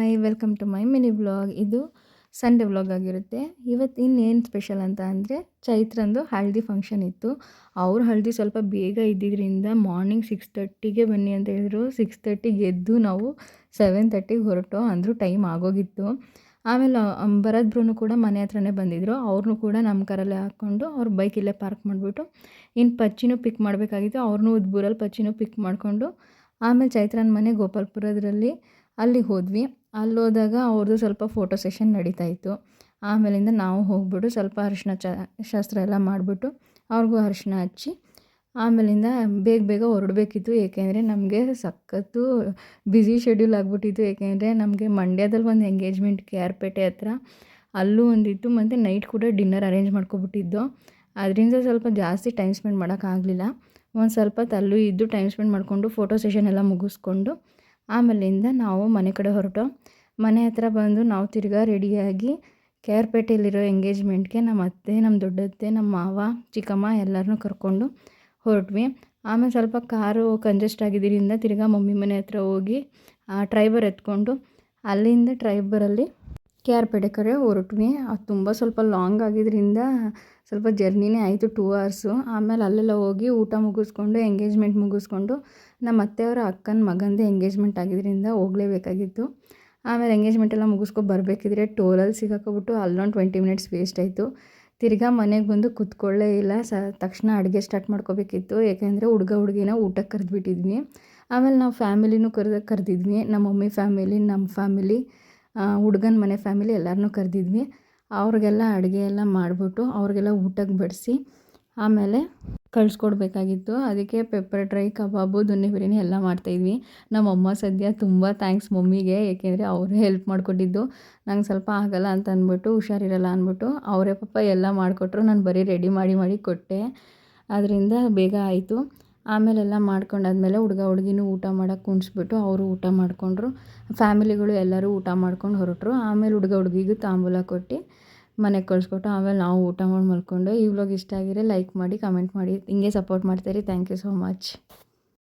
Hi welcome to my mini vlog. ಇದು Sunday vlog ಆಗಿರುತ್ತೆ. ಇವತ್ತು ಇನ್ನೇನು ಸ್ಪೆಷಲ್ ಅಂತ ಅಂದರೆ ಚೈತ್ರಂದು ಹಳದಿ ಫಂಕ್ಷನ್ ಇತ್ತು. ಅವ್ರ ಹಳದಿ ಸ್ವಲ್ಪ ಬೇಗ ಇದ್ದಿದ್ದರಿಂದ ಮಾರ್ನಿಂಗ್ 6:30ಗೆ ಬನ್ನಿ ಅಂತ ಹೇಳಿದ್ರು. 6:30ಗೆ ಎದ್ದು ನಾವು 7:30ಗೆ ಹೊರಟು, ಅಂದರೂ ಟೈಮ್ ಆಗೋಗಿತ್ತು. ಆಮೇಲೆ ಭರತ್ ಕೂಡ ಮನೆ ಹತ್ರನೇ ಬಂದಿದ್ದರು. ಅವ್ರನ್ನೂ ಕೂಡ ನಮ್ಮ ಕಾರಲ್ಲೇ ಹಾಕ್ಕೊಂಡು ಅವ್ರ ಬೈಕ್ ಇಲ್ಲೇ ಪಾರ್ಕ್ ಮಾಡಿಬಿಟ್ಟು ಇನ್ನು ಪಚ್ಚಿನೂ ಪಿಕ್ ಮಾಡಬೇಕಾಗಿತ್ತು. ಅವ್ರನ್ನೂ ಉದ್ಬೂರಲ್ಲಿ ಪಚ್ಚಿನೂ ಪಿಕ್ ಮಾಡಿಕೊಂಡು ಆಮೇಲೆ ಚೈತ್ರನ ಮನೆ ಗೋಪಾಲ್ಪುರದಲ್ಲಿ ಅಲ್ಲಿಗೆ ಹೋದ್ವಿ. ಅಲ್ಲಿ ಹೋದಾಗ ಅವ್ರದ್ದು ಸ್ವಲ್ಪ ಫೋಟೋ ಸೆಷನ್ ನಡೀತಾ ಇತ್ತು. ಆಮೇಲಿಂದ ನಾವು ಹೋಗ್ಬಿಟ್ಟು ಸ್ವಲ್ಪ ಅರಿಶಿನ ಶಾಸ್ತ್ರ ಎಲ್ಲ ಮಾಡಿಬಿಟ್ಟು ಅವ್ರಿಗೂ ಅರಿಶಿನ ಹಚ್ಚಿ ಆಮೇಲಿಂದ ಬೇಗ ಬೇಗ ಹೊರಡಬೇಕಿತ್ತು. ಏಕೆಂದರೆ ನಮಗೆ ಸಖತ್ತು ಬ್ಯುಸಿ ಶೆಡ್ಯೂಲ್ ಆಗಿಬಿಟ್ಟಿತ್ತು. ಏಕೆಂದರೆ ನಮಗೆ ಮಂಡ್ಯದಲ್ಲಿ ಒಂದು ಎಂಗೇಜ್ಮೆಂಟ್ KRಪೇಟೆ ಹತ್ರ, ಅಲ್ಲೂ ಒಂದಿತ್ತು, ಮತ್ತು ನೈಟ್ ಕೂಡ ಡಿನ್ನರ್ ಅರೇಂಜ್ ಮಾಡ್ಕೊಬಿಟ್ಟಿದ್ದು. ಅದರಿಂದ ಸ್ವಲ್ಪ ಜಾಸ್ತಿ ಟೈಮ್ ಸ್ಪೆಂಡ್ ಮಾಡೋಕ್ಕಾಗಲಿಲ್ಲ. ಒಂದು ಸ್ವಲ್ಪ ಅಲ್ಲೂ ಇದ್ದು ಟೈಮ್ ಸ್ಪೆಂಡ್ ಮಾಡಿಕೊಂಡು ಫೋಟೋ ಸೆಷನ್ ಎಲ್ಲ ಮುಗಿಸ್ಕೊಂಡು ಆಮೇಲಿಂದ ನಾವು ಮನೆ ಕಡೆ ಹೊರಟು ಮನೆ ಹತ್ರ ಬಂದು ನಾವು ತಿರ್ಗಾ ರೆಡಿಯಾಗಿ KRಪೇಟೆಯಲ್ಲಿರೋ ಎಂಗೇಜ್ಮೆಂಟ್ಗೆ ನಮ್ಮ ಅತ್ತೆ, ನಮ್ಮ ದೊಡ್ಡತ್ತೆ, ನಮ್ಮ ಮಾವ, ಚಿಕ್ಕಮ್ಮ ಎಲ್ಲರನ್ನೂ ಕರ್ಕೊಂಡು ಹೊರಟ್ವಿ. ಆಮೇಲೆ ಸ್ವಲ್ಪ ಕಾರು ಕಂಜೆಸ್ಟ್ ಆಗಿದ್ದರಿಂದ ತಿರ್ಗಾ ಮಮ್ಮಿ ಮನೆ ಹತ್ರ ಹೋಗಿ ಟ್ರೈಬರ್ ಎತ್ಕೊಂಡು ಅಲ್ಲಿಂದ ಟ್ರೈಬರಲ್ಲಿ KRಪೇಟೆ ಕಡೆ ಹೊರಟ್ವಿ. ಅದು ತುಂಬ ಸ್ವಲ್ಪ ಲಾಂಗ್ ಆಗಿದ್ದರಿಂದ ಸ್ವಲ್ಪ ಜರ್ನಿನೇ ಆಯಿತು, 2 ಅವರ್ಸು. ಆಮೇಲೆ ಅಲ್ಲೆಲ್ಲ ಹೋಗಿ ಊಟ ಮುಗಿಸ್ಕೊಂಡು ಎಂಗೇಜ್ಮೆಂಟ್ ಮುಗಿಸ್ಕೊಂಡು ನಮ್ಮ ಅತ್ತೆಯವರ ಅಕ್ಕನ ಮಗಂದೇ ಎಂಗೇಜ್ಮೆಂಟ್ ಆಗಿದ್ದರಿಂದ ಹೋಗಲೇಬೇಕಾಗಿತ್ತು. ಆಮೇಲೆ ಎಂಗೇಜ್ಮೆಂಟ್ ಎಲ್ಲ ಮುಗಿಸ್ಕೊಂಡು ಬರಬೇಕಿದ್ರೆ ಟೋಲಲ್ಲಿ ಸಿಗಾಕೊಬಿಟ್ಟು ಅಲ್ಲೊಂದು 20 ಮಿನಿಟ್ಸ್ ವೇಸ್ಟ್ ಆಯಿತು. ತಿರ್ಗಾ ಮನೆಗೆ ಬಂದು ಕೂತ್ಕೊಳ್ಳೇ ಇಲ್ಲ. ತಕ್ಷಣ ಅಡುಗೆ ಸ್ಟಾರ್ಟ್ ಮಾಡ್ಕೋಬೇಕಿತ್ತು. ಏಕೆಂದರೆ ಹುಡುಗಿನ ಊಟಕ್ಕೆ ಕರೆದ್ಬಿಟ್ಟಿದ್ವಿ. ಆಮೇಲೆ ನಾವು ಫ್ಯಾಮಿಲಿನೂ ಕರೆದಿದ್ವಿ. ನಮ್ಮ ಮಮ್ಮಿ ಫ್ಯಾಮಿಲಿ, ನಮ್ಮ ಫ್ಯಾಮಿಲಿ, ಹುಡುಗನ ಮನೆ ಫ್ಯಾಮಿಲಿ ಎಲ್ಲರನ್ನೂ ಕರೆದಿದ್ವಿ. ಅವ್ರಿಗೆಲ್ಲ ಅಡುಗೆ ಎಲ್ಲ ಮಾಡಿಬಿಟ್ಟು ಅವ್ರಿಗೆಲ್ಲ ಊಟಕ್ಕೆ ಬಡಿಸಿ ಆಮೇಲೆ ಕಳಿಸ್ಕೊಡ್ಬೇಕಾಗಿತ್ತು. ಅದಕ್ಕೆ ಪೆಪ್ಪರ್ ಡ್ರೈ, ಕಬಾಬು, ದೊನ್ನೆ ಬಿರಿಯಾನಿ ಎಲ್ಲ ಮಾಡ್ತಾಯಿದ್ವಿ. ನಮ್ಮಮ್ಮ ಸದ್ಯ ತುಂಬ ಥ್ಯಾಂಕ್ಸ್ ಮಮ್ಮಿಗೆ. ಏಕೆಂದರೆ ಅವರೇ ಹೆಲ್ಪ್ ಮಾಡಿಕೊಟ್ಟಿದ್ದು. ನಂಗೆ ಸ್ವಲ್ಪ ಆಗಲ್ಲ ಅಂತ ಅಂದ್ಬಿಟ್ಟು, ಹುಷಾರಿರಲ್ಲ ಅಂದ್ಬಿಟ್ಟು ಅವರೇ ಪಾಪ ಎಲ್ಲ ಮಾಡಿಕೊಟ್ರು. ನಾನು ಬರೀ ರೆಡಿ ಮಾಡಿ ಕೊಟ್ಟೆ. ಅದರಿಂದ ಬೇಗ ಆಯಿತು. ಆಮೇಲೆಲ್ಲ ಮಾಡ್ಕೊಂಡಾದ್ಮೇಲೆ ಹುಡುಗಿನೂ ಊಟ ಮಾಡೋಕ್ಕೆ ಕುಣಿಸ್ಬಿಟ್ಟು ಅವರು ಊಟ ಮಾಡಿಕೊಂಡ್ರು. ಫ್ಯಾಮಿಲಿಗಳು ಎಲ್ಲರೂ ಊಟ ಮಾಡ್ಕೊಂಡು ಹೊರಟರು. ಆಮೇಲೆ ಹುಡುಗಿಗೂ ತಾಂಬೂಲ ಕೊಟ್ಟು ಮನೆಗೆ ಕಳಿಸ್ಕೊಟ್ಟು ಆಮೇಲೆ ನಾವು ಊಟ ಮಾಡಿ ಮಲ್ಕೊಂಡು. ಈ ವ್ಲಾಗ್ ಇಷ್ಟ ಆಗಿದ್ರೆ ಲೈಕ್ ಮಾಡಿ, ಕಮೆಂಟ್ ಮಾಡಿ, ಹಿಂಗೆ ಸಪೋರ್ಟ್ ಮಾಡ್ತಾಯಿರಿ. Thank you so much.